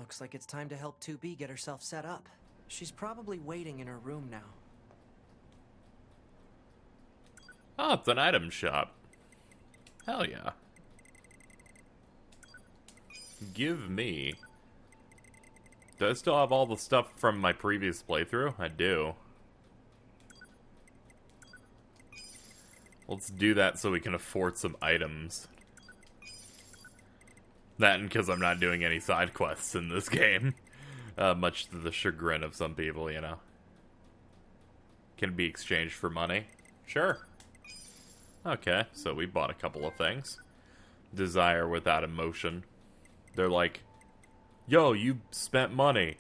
Looks like it's time to help 2B get herself set up. She's probably waiting in her room now. Oh, it's an item shop. Hell yeah. Give me. Do I still have all the stuff from my previous playthrough? I do. Let's do that so we can afford some items. That and because I'm not doing any side quests in this game. Much to the chagrin of some people, you know. Can it be exchanged for money? Sure. Okay, so we bought a couple of things. Desire without emotion. They're like, yo, you spent money.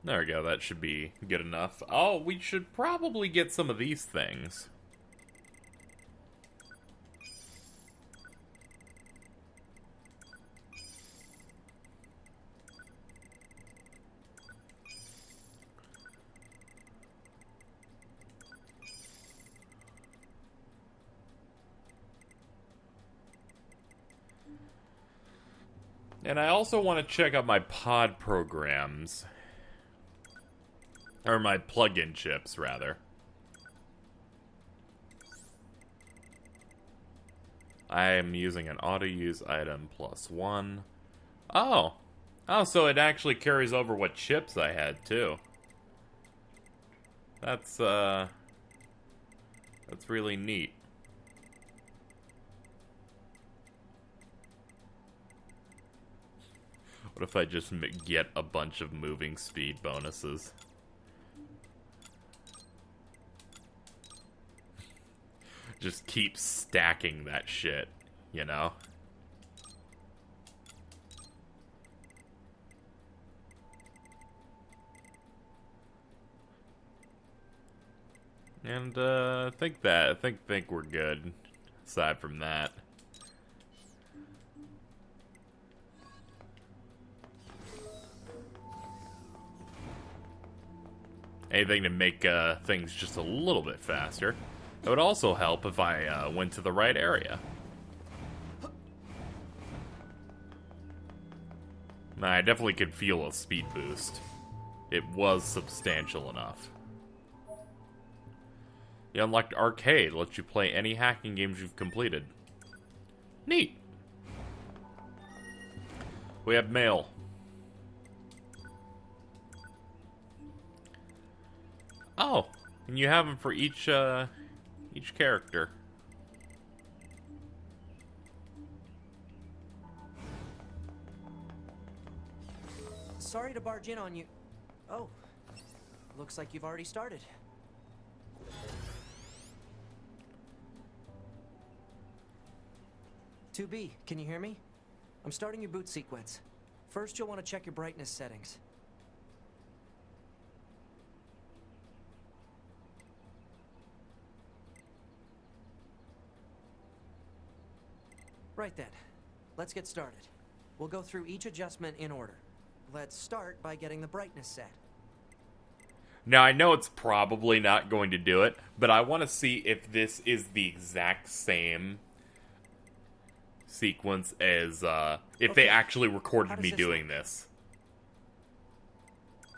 There we go, that should be good enough. Oh, we should probably get some of these things. And I also want to check out my pod programs. Or my plug-in chips, rather. I am using an auto-use item +1. Oh! Oh, so it actually carries over what chips I had, too. That's really neat. What if I just get a bunch of moving speed bonuses? Just keep stacking that shit, you know? And I think we're good. Aside from that. Anything to make things just a little bit faster. It would also help if I went to the right area. I definitely could feel a speed boost. It was substantial enough. You unlocked Arcade, lets you play any hacking games you've completed. Neat. We have mail. Oh, and you have them for each character. Sorry to barge in on you. Oh, looks like you've already started. "2B, can you hear me? I'm starting your boot sequence. First, you'll want to check your brightness settings. Right then, let's get started. We'll go through each adjustment in order. Let's start by getting the brightness set. Now, I know it's probably not going to do it, but I want to see if this is the exact same sequence as, if they actually recorded me doing this.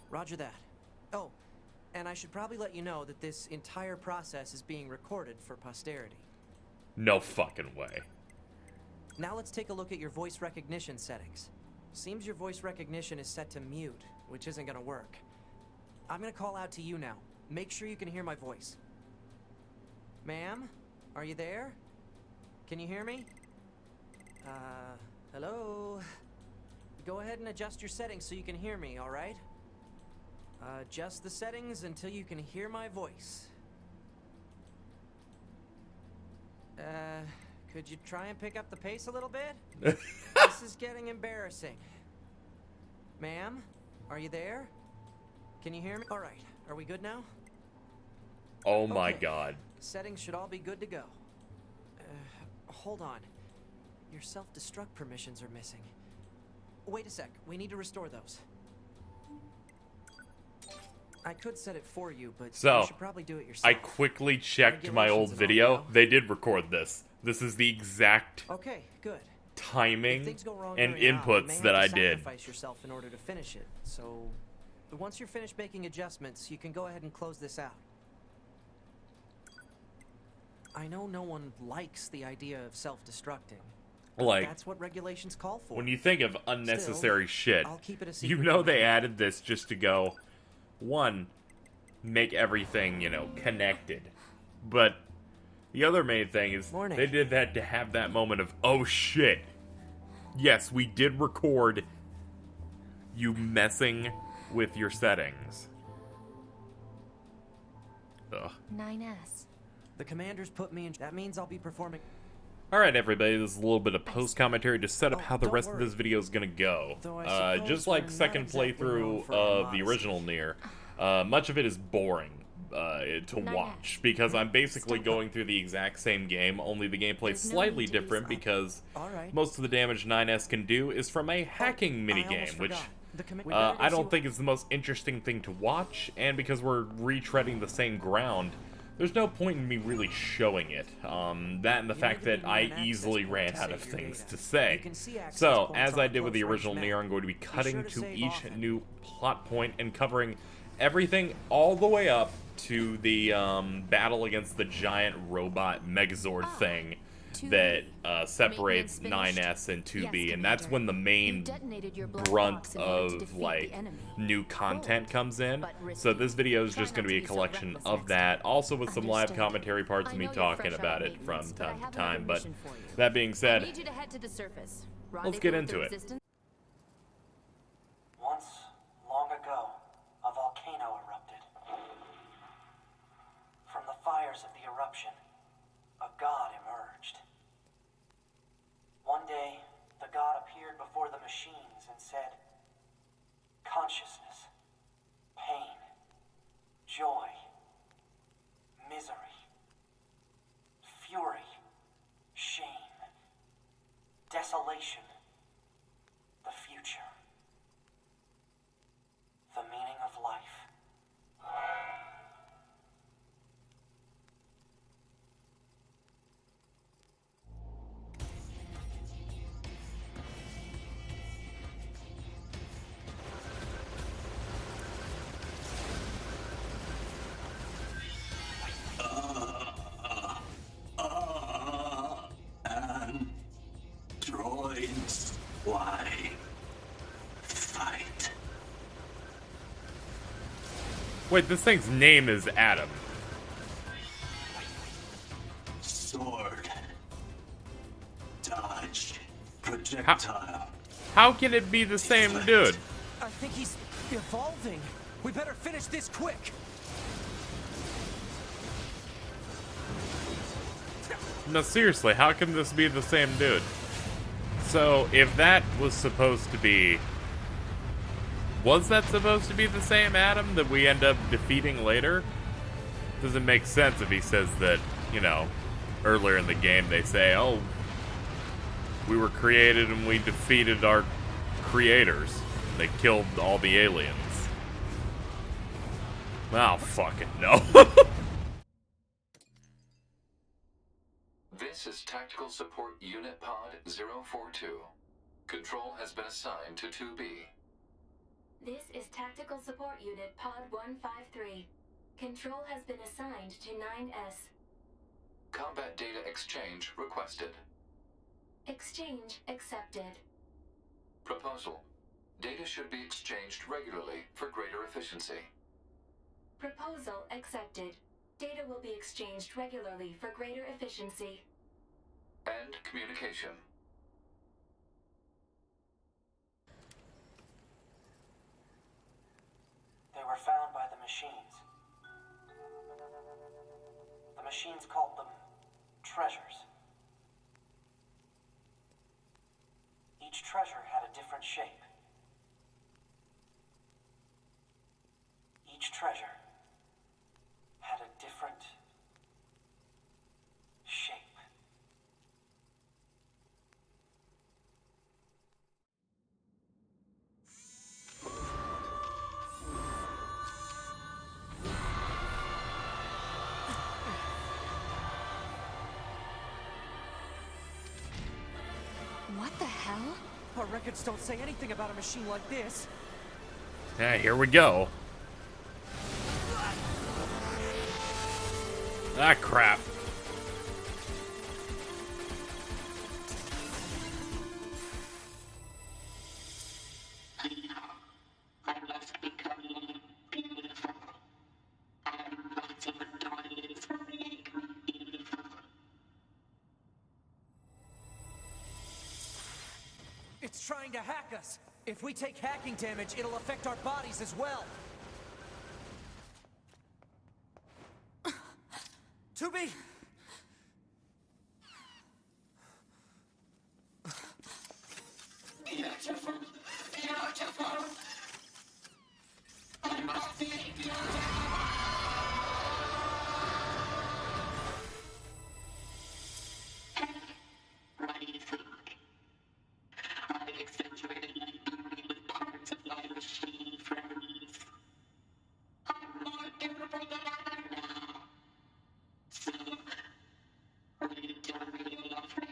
Roger that. Oh, and I should probably let you know that this entire process is being recorded for posterity. No fucking way. Now let's take a look at your voice recognition settings. Seems your voice recognition is set to mute, which isn't gonna work. I'm gonna call out to you now. Make sure you can hear my voice. Ma'am, are you there? Can you hear me? Hello? Go ahead and adjust your settings so you can hear me, alright? Adjust the settings until you can hear my voice. Could you try and pick up the pace a little bit? This is getting embarrassing. Ma'am, are you there? Can you hear me? Alright, are we good now? Oh my god. Settings should all be good to go. Hold on. Your self-destruct permissions are missing. Wait a sec, we need to restore those. I could set it for you, but So, you should probably do it yourself. I quickly checked my old Regulations and all, video. you know? They did record this. This is the exact Okay, good. If timing things go wrong and during an op, you may inputs have that to I did. sacrifice yourself in order to finish it. So, once you're finished making adjustments, you can go ahead and close this out. I know no one likes the idea of self-destructing. Like, That's what regulations call for. when you think of unnecessary shit, I'll keep it a you secret know from they you. added this just to go, one, make everything, connected. But the other main thing is Morning. they did that to have that moment of, oh shit. Yes, we did record you messing with your settings. Ugh. 9S. The commanders put me in. That means I'll be performing. Alright everybody, this is a little bit of post-commentary to set up Oh, how the don't rest of worry. this video is gonna go. Though I suppose Just we're like not second exactly known playthrough for our of the modesty. original NieR, much of it is boring to watch, because I'm basically going through the exact same game, only the gameplay is There's no slightly need to use different up. because Alright. most of the damage 9S can do is from a hacking I almost minigame, which forgot. We better go I see don't what- think is the most interesting thing to watch, and because we're retreading the same ground, there's no point in me really showing it. That and the You fact need to that be I near an easily access ran point to out of save your things data. to say. You can see access So, points as on I the did with the close original range NieR, map. I'm going to be cutting sure to to save each often. new plot point and covering everything all the way up to the battle against the giant robot Megazord thing 2B. that separates Maintenance finished? 9S and 2B, Yes, and that's Commander. when the You main detonated your black brunt box in order to of defeat the like enemy. new content Bold, comes in. but So risky. this video is Try just going to not be a to be so collection reckless of next that, time. also with some live Understood. commentary parts I of me know you're talking fresh about out it of from maintenance, but I time to have time. another But mission for you. that being I said, need you to head to the surface. let's get Rendezvous with into the it. Resistance. Once, long ago, a volcano erupted. From the fires of the eruption, a god emerged. One day, the god appeared before the machines and said, "Consciousness, pain, joy, misery, fury, shame, desolation, the future, the meaning of life." Androids, why fight? wait, this thing's name is Adam. Sword, dodge, projectile. How can it be the same dude? I think he's evolving. We better finish this quick. No, seriously, how can this be the same dude? So, if that was supposed to be... Was that supposed to be the same Adam that we end up defeating later? Doesn't make sense if he says that, earlier in the game they say, oh, we were created and we defeated our creators. They killed all the aliens. Oh, fucking no. This is Tactical Support Unit Pod 042. Control has been assigned to 2B. This is Tactical Support Unit Pod 153. Control has been assigned to 9S. Combat data exchange requested. Exchange accepted. Proposal. Data should be exchanged regularly for greater efficiency. Proposal accepted. Data will be exchanged regularly for greater efficiency. And communication. They were found by the machines. The machines called them treasures. Each treasure had a different shape. Each treasure had a different shape. records don't say anything about a machine like this. Yeah, here we go. Ah, crap. It's trying to hack us. If we take hacking damage, it'll affect our bodies as well. Tubi! Beautiful, beautiful. I must be beautiful. What do you think? I accentuated my beauty with parts of my machine friends. I'm more beautiful than ever now. So, will you tell me you love me?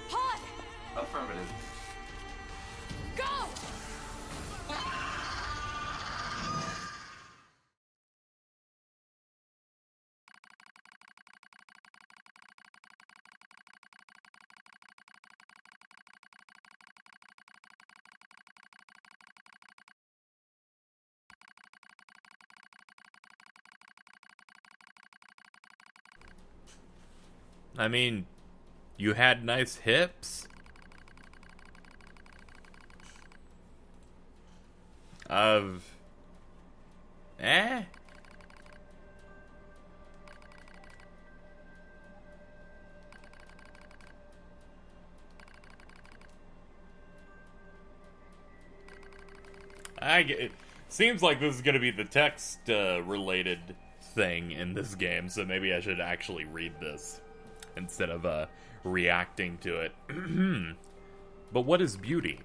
Pod! Affirmative. Go! I mean, you had nice hips. Eh? It seems like this is going to be the text related thing in this game, so maybe I should actually read this instead of reacting to it. But what is beauty?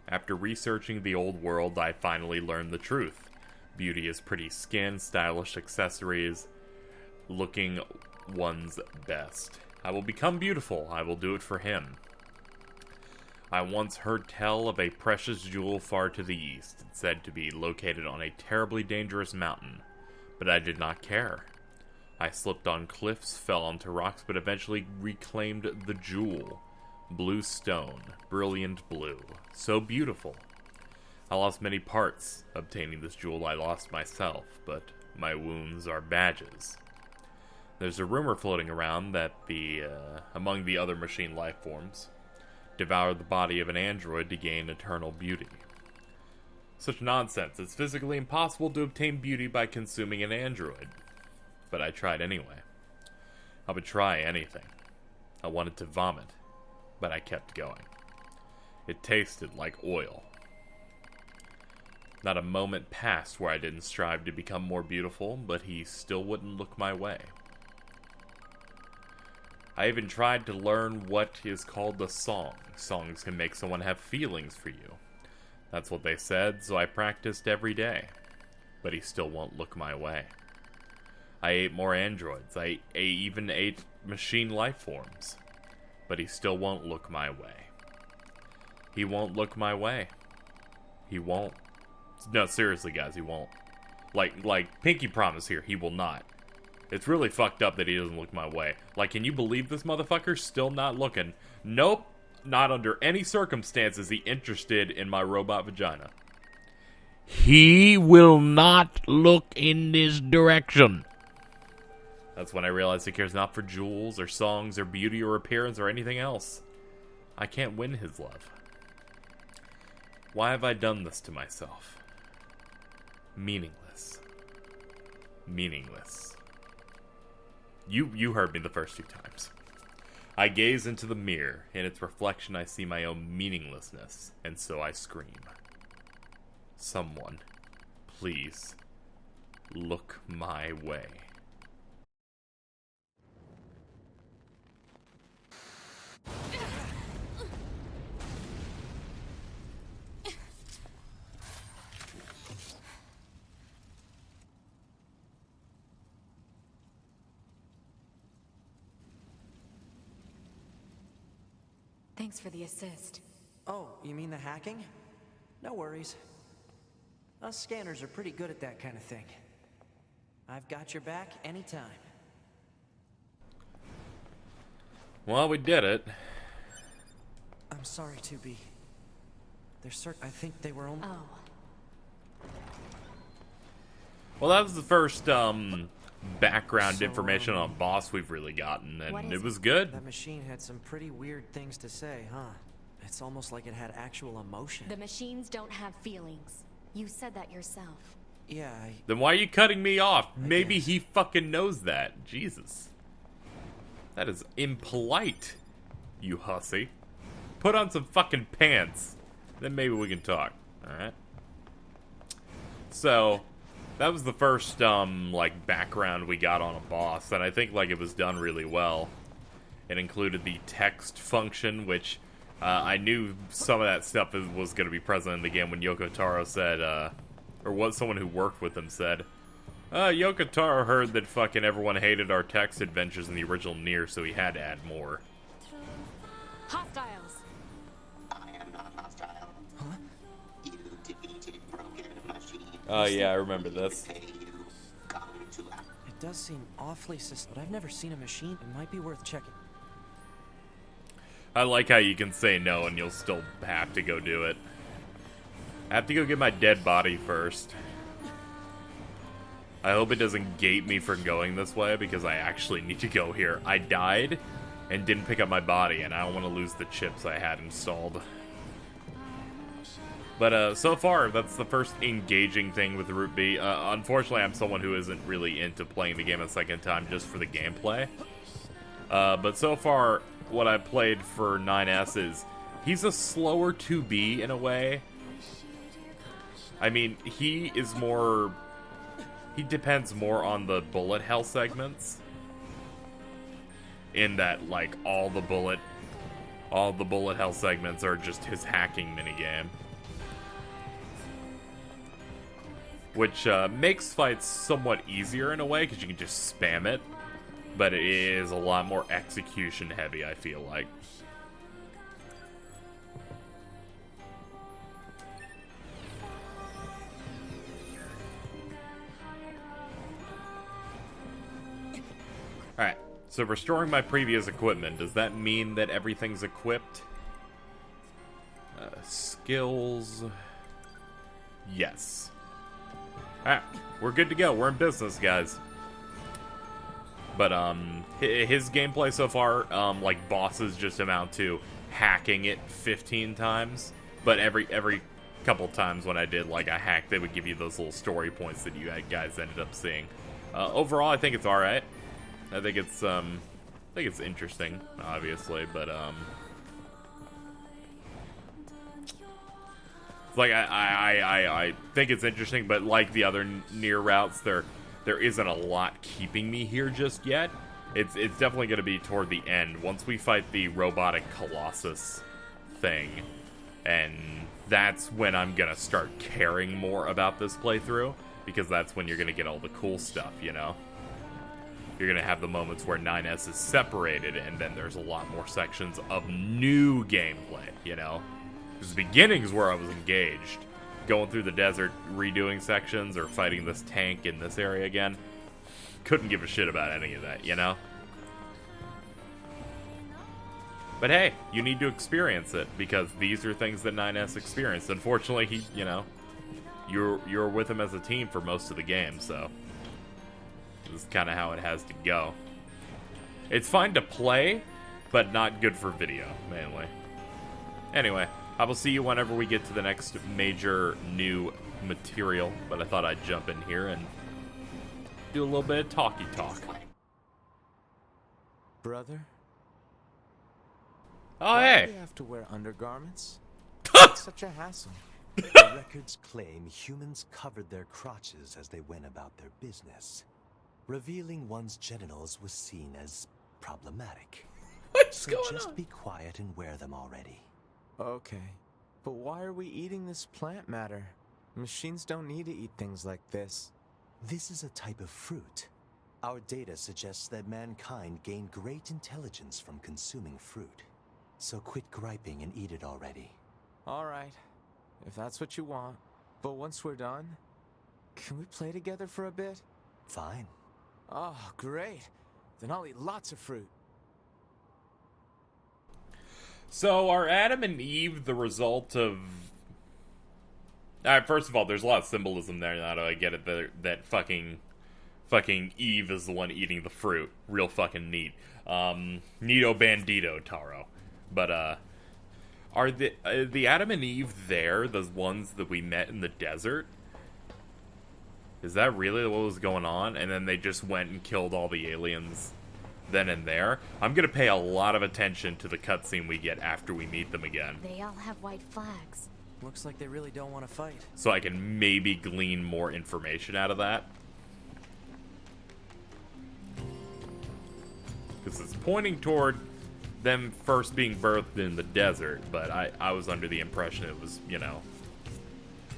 After researching the old world, I finally learned the truth. Beauty is pretty skin, stylish accessories, looking one's best. I will become beautiful. I will do it for him. I once heard tell of a precious jewel far to the east, said to be located on a terribly dangerous mountain, but I did not care. I slipped on cliffs, fell onto rocks, but eventually reclaimed the jewel. Blue stone, brilliant blue, so beautiful. I lost many parts. Obtaining this jewel, I lost myself, but my wounds are badges. There's a rumor floating around that among the other machine life forms, devour the body of an android to gain eternal beauty. Such nonsense. It's physically impossible to obtain beauty by consuming an android. But I tried anyway. I would try anything. I wanted to vomit, but I kept going. It tasted like oil. Not a moment passed where I didn't strive to become more beautiful, but he still wouldn't look my way. I even tried to learn what is called a song. Songs can make someone have feelings for you. That's what they said, so I practiced every day. But he still won't look my way. I ate more androids. I even ate machine life forms. But he still won't look my way. He won't look my way. He won't. No, seriously, guys, he won't. Like Pinky promise here, he will not. It's really fucked up that he doesn't look my way. Like, can you believe this motherfucker's still not looking? Nope. Not under any circumstances is he interested in my robot vagina. He will not look in this direction. That's when I realized he cares not for jewels or songs or beauty or appearance or anything else. I can't win his love. Why have I done this to myself? Meaningless. Meaningless. You heard me the first 2 times. I gaze into the mirror. In its reflection, I see my own meaninglessness, and so I scream. Someone, please, look my way. Thanks for the assist. Oh, you mean the hacking? No worries. Us scanners are pretty good at that kind of thing. I've got your back anytime. Well, we did it. I'm sorry, 2B. I think they were only... Oh. Well, that was the first background So, information on boss we've really gotten, What and is it was good. That machine had some pretty weird things to say, huh? It's almost like it had actual emotion. The machines don't have feelings. You said that yourself. Yeah, Then why are you cutting me off? Maybe guess. he fucking knows that. Jesus. That is impolite, you hussy. Put on some fucking pants. Then maybe we can talk. Alright? So, that was the first, like, background we got on a boss, and I think, like, it was done really well. It included the text function, which I knew some of that stuff was going to be present in the game when Yoko Taro said, or what someone who worked with him said, Yoko Taro heard that fucking everyone hated our text adventures in the original NieR, so he had to add more. Hostiles. I am not hostile. Huh? You defeated broken machines. Oh yeah, I remember this. Pay you. Come to us. it does seem awfully but I've never seen a machine. It might be worth checking. I like how you can say no and you'll still have to go do it. I have to go get my dead body first. I hope it doesn't gate me from going this way because I actually need to go here. I died and didn't pick up my body, and I don't want to lose the chips I had installed. But so far, that's the first engaging thing with Root B. Unfortunately, I'm someone who isn't really into playing the game a second time just for the gameplay. But so far, what I played for 9S is he's a slower 2B in a way. I mean, he depends more on the bullet hell segments. In that, like, all the bullet hell segments are just his hacking minigame. Which makes fights somewhat easier in a way, because you can just spam it. But it is a lot more execution heavy, I feel like. Alright, so restoring my previous equipment, does that mean that everything's equipped? Skills... Yes. Alright, we're good to go. We're in business, guys. But, his gameplay so far, like, bosses just amount to hacking it 15 times. But every couple times when I did, like, a hack, they would give you those little story points that you guys ended up seeing. Overall, I think it's alright. I think it's interesting, obviously, but, like, I think it's interesting, but like the other NieR routes, there isn't a lot keeping me here just yet. It's definitely going to be toward the end, once we fight the robotic Colossus thing, and that's when I'm going to start caring more about this playthrough, because that's when you're going to get all the cool stuff, you know? You're going to have the moments where 9S is separated, and then there's a lot more sections of new gameplay, you know? Because the beginning's where I was engaged. Going through the desert, redoing sections, or fighting this tank in this area again. Couldn't give a shit about any of that, you know? But hey, you need to experience it, because these are things that 9S experienced. Unfortunately, he, you know, you're with him as a team for most of the game, so... This is kind of how it has to go. It's fine to play, but not good for video, mainly. Anyway, I will see you whenever we get to the next major new material, but I thought I'd jump in here and do a little bit of talky talk. Brother? Oh, Why hey! do we have to wear undergarments? It's such a hassle. The records claim humans covered their crotches as they went about their business. Revealing one's genitals was seen as problematic. What's So going just on? be quiet and wear them already. Okay. But why are we eating this plant matter? Machines don't need to eat things like this. This is a type of fruit. Our data suggests that mankind gained great intelligence from consuming fruit. So quit griping and eat it already. All right, if that's what you want. But once we're done, can we play together for a bit? Fine. Oh, great. Then I'll eat lots of fruit. So, are Adam and Eve the result of... Alright, first of all, there's a lot of symbolism there now that I get it, that fucking Eve is the one eating the fruit. Real fucking neat. Neato bandito, Taro. But, are the Adam and Eve there, those ones that we met in the desert? Is that really what was going on? And then they just went and killed all the aliens then and there? I'm gonna pay a lot of attention to the cutscene we get after we meet them again. They all have white flags. Looks like they really don't want to fight. So I can maybe glean more information out of that. Because it's pointing toward them first being birthed in the desert, but I was under the impression it was, you know,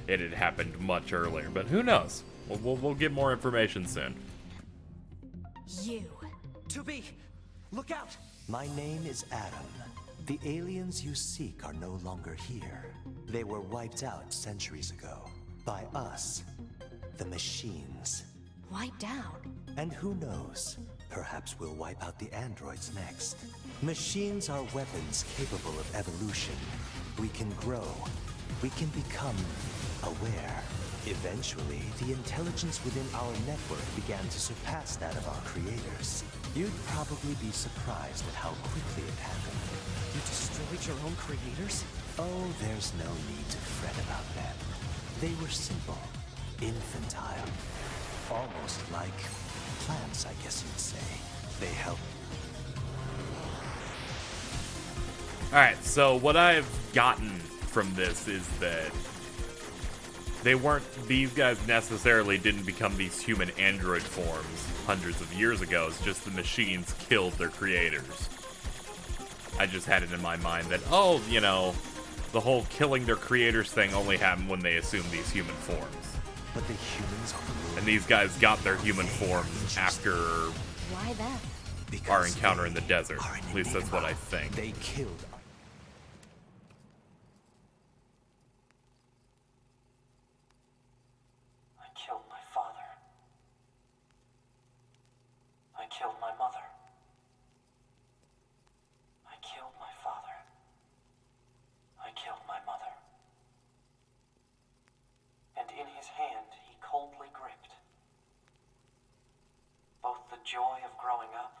it had happened much earlier. But who knows? We'll get more information soon. You. 2B, look out! My name is Adam. The aliens you seek are no longer here. They were wiped out centuries ago. By us. The machines. Wiped out? And who knows? Perhaps we'll wipe out the androids next. Machines are weapons capable of evolution. We can grow. We can become aware. Eventually, the intelligence within our network began to surpass that of our creators. You'd probably be surprised at how quickly it happened. You destroyed your own creators? Oh, there's no need to fret about them. They were simple, infantile, almost like plants, I guess you'd say. They help. Alright, so what I've gotten from this is that these guys necessarily didn't become these human android forms hundreds of years ago. It's just the machines killed their creators. I just had it in my mind that, oh, you know, the whole killing their creators thing only happened when they assumed these human forms. But the humans are... And these guys got their human forms after Why that? Because our encounter in the they desert. are an At least that's what I enigma. think. They killed... I killed my father. I killed my mother. I killed my father. I killed my mother. And in his hand he coldly gripped both the joy of growing up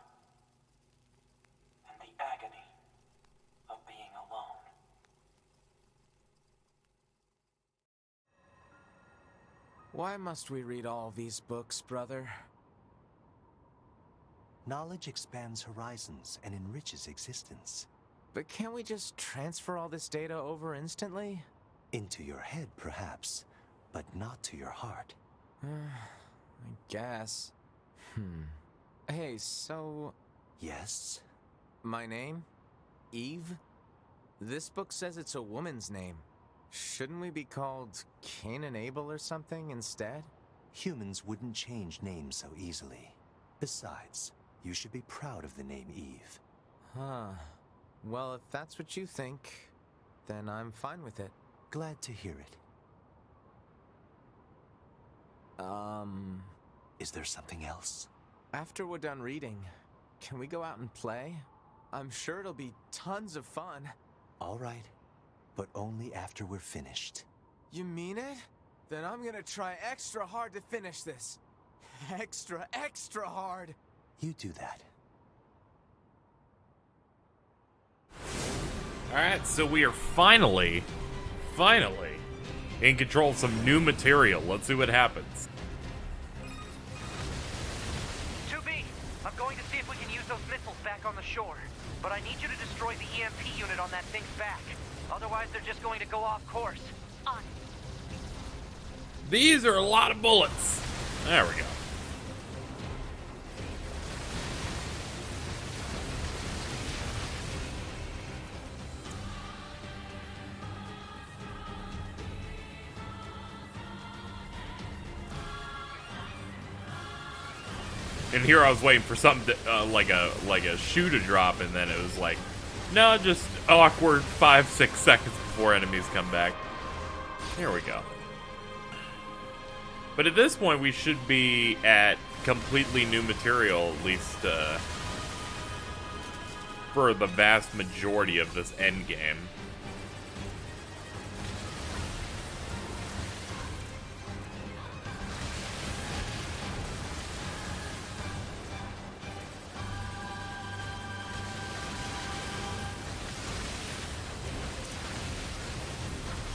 and the agony of being alone. Why must we read all these books, brother? Knowledge expands horizons and enriches existence. But can't we just transfer all this data over instantly? Into your head, perhaps, but not to your heart. I guess. Hey, so... Yes? my name? Eve? This book says it's a woman's name. Shouldn't we be called Cain and Abel or something instead? Humans wouldn't change names so easily. Besides, you should be proud of the name Eve. Huh. Well, if that's what you think, then I'm fine with it. Glad to hear it. Is there something else? After we're done reading, can we go out and play? I'm sure it'll be tons of fun. All right, but only after we're finished. You mean it? Then I'm gonna try extra hard to finish this. Extra, extra hard! You do that. Alright, so we are finally in control of some new material. Let's see what happens. 2B, I'm going to see if we can use those missiles back on the shore. But I need you to destroy the EMP unit on that thing's back. Otherwise, they're just going to go off course. On. These are a lot of bullets. There we go. And here I was waiting for something to, like a shoe to drop, and then it was like No, just awkward 5-6 seconds before enemies come back. Here we go. But at this point, we should be at completely new material, at least for the vast majority of this endgame.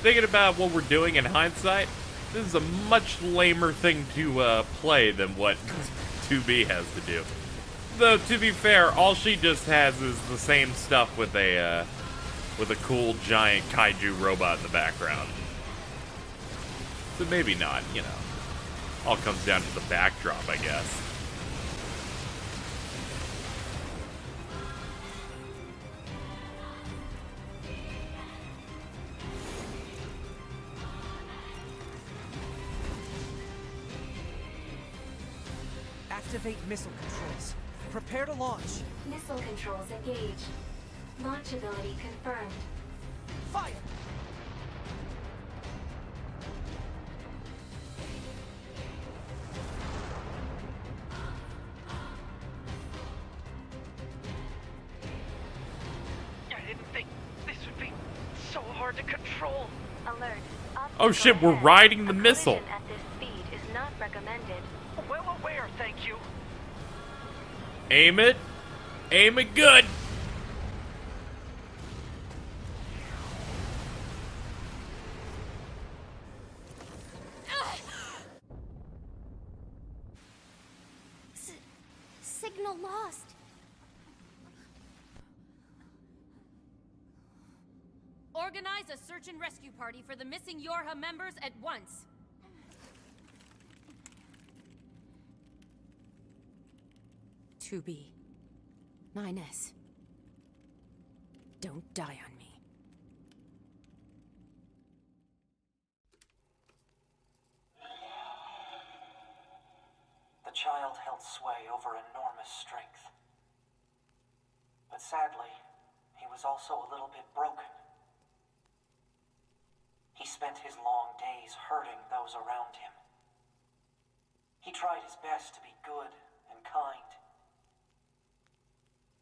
Thinking about what we're doing in hindsight, this is a much lamer thing to play than what 2B has to do. Though, to be fair, all she just has is the same stuff with a cool giant kaiju robot in the background. So maybe not, you know. All comes down to the backdrop, I guess. Activate missile controls. Prepare to launch. Missile controls engaged. Launch ability confirmed. Fire! I didn't think this would be so hard to control. Alert. Oh shit, we're riding the missile. At this speed is not recommended. Well aware, thank you. Aim it. Aim it good. Signal lost. Organize a search and rescue party for the missing Yorha members at once. To be 9S. Don't die on me. The child held sway over enormous strength. But sadly, he was also a little bit broken. He spent his long days hurting those around him. He tried his best to be good and kind.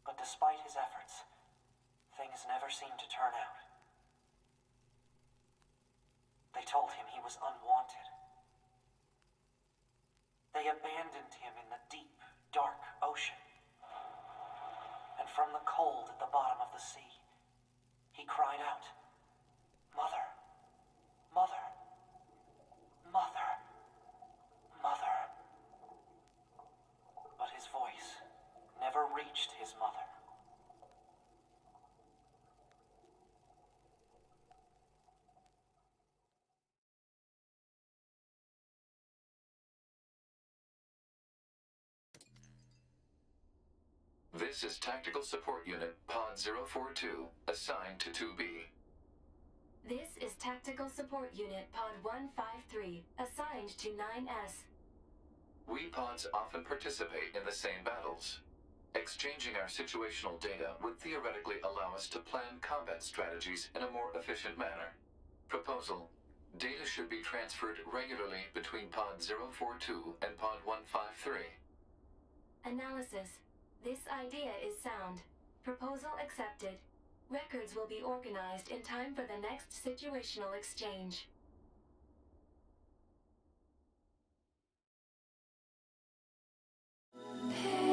But despite his efforts, things never seemed to turn out. They told him he was unwanted. They abandoned him in the deep, dark ocean. And from the cold at the bottom of the sea, he cried out, "Mother, Mother, Mother, Mother." But his voice never reached his mother. This is Tactical Support Unit Pod 042, assigned to 2B. This is Tactical Support Unit Pod 153, assigned to 9S. We pods often participate in the same battles. Exchanging our situational data would theoretically allow us to plan combat strategies in a more efficient manner. Proposal: data should be transferred regularly between Pod 042 and Pod 153. Analysis. This idea is sound. Proposal accepted. Records will be organized in time for the next situational exchange. Hey.